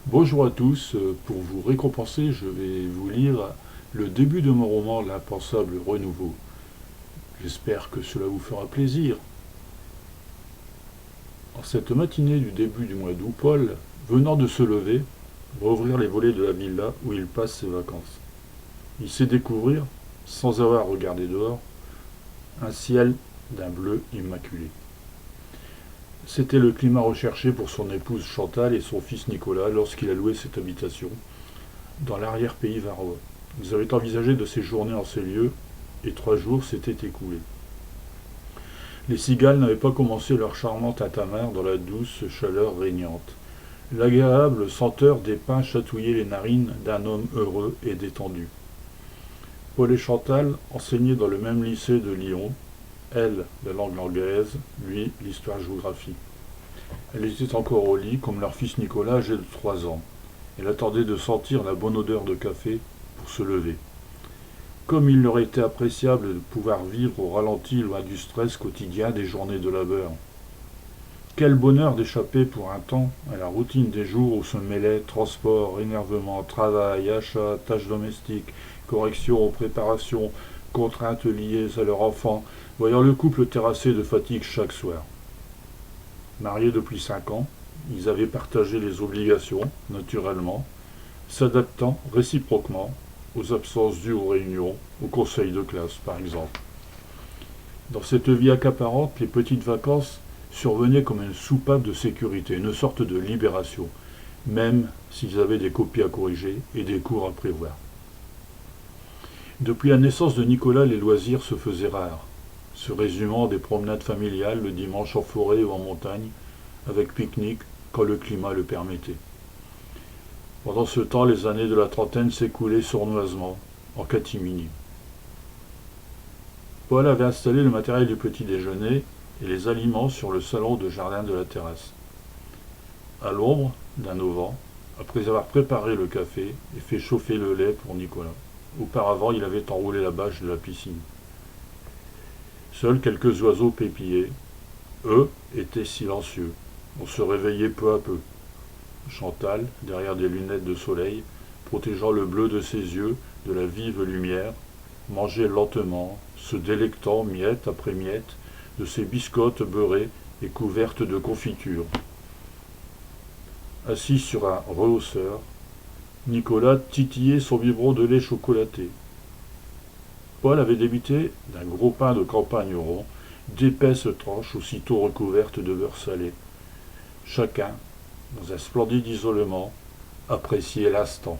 Bonjour à tous, pour vous récompenser, je vais vous lire le début de mon roman L'impensable renouveau. J'espère que cela vous fera plaisir. En cette matinée du début du mois d'août, Paul, venant de se lever, va ouvrir les volets de la villa où il passe ses vacances. Il sait découvrir, sans avoir regardé dehors, un ciel d'un bleu immaculé. C'était le climat recherché pour son épouse Chantal et son fils Nicolas lorsqu'il a loué cette habitation dans l'arrière-pays varois. Ils avaient envisagé de séjourner en ces lieux, et 3 jours s'étaient écoulés. Les cigales n'avaient pas commencé leur charmant tintamarre dans la douce chaleur régnante. L'agréable senteur des pins chatouillait les narines d'un homme heureux et détendu. Paul et Chantal enseignaient dans le même lycée de Lyon, elle la langue anglaise, lui l'histoire-géographie. Elle était encore au lit comme leur fils Nicolas âgé de 3 ans. Elle attendait de sentir la bonne odeur de café pour se lever. Comme il leur était appréciable de pouvoir vivre au ralenti loin du stress quotidien des journées de labeur. Quel bonheur d'échapper pour un temps à la routine des jours où se mêlaient transport, énervement, travail, achat, tâches domestiques, corrections, préparations, contraintes liées à leur enfant, voyant le couple terrassé de fatigue chaque soir. Mariés depuis 5 ans, ils avaient partagé les obligations, naturellement, s'adaptant réciproquement aux absences dues aux réunions, aux conseils de classe par exemple. Dans cette vie accaparante, les petites vacances survenaient comme une soupape de sécurité, une sorte de libération, même s'ils avaient des copies à corriger et des cours à prévoir. Depuis la naissance de Nicolas, les loisirs se faisaient rares, se résumant à des promenades familiales le dimanche en forêt ou en montagne, avec pique-nique quand le climat le permettait. Pendant ce temps, les années de la trentaine s'écoulaient sournoisement, en catimini. Paul avait installé le matériel du petit déjeuner et les aliments sur le salon de jardin de la terrasse. À l'ombre d'un auvent, après avoir préparé le café et fait chauffer le lait pour Nicolas. Auparavant, il avait enroulé la bâche de la piscine. Seuls quelques oiseaux pépillaient. Eux étaient silencieux. On se réveillait peu à peu. Chantal, derrière des lunettes de soleil, protégeant le bleu de ses yeux de la vive lumière, mangeait lentement, se délectant miette après miette de ses biscottes beurrées et couvertes de confiture. Assis sur un rehausseur, Nicolas titillait son biberon de lait chocolaté. Paul avait débité d'un gros pain de campagne rond, d'épaisses tranches aussitôt recouvertes de beurre salé. Chacun, dans un splendide isolement, appréciait l'instant.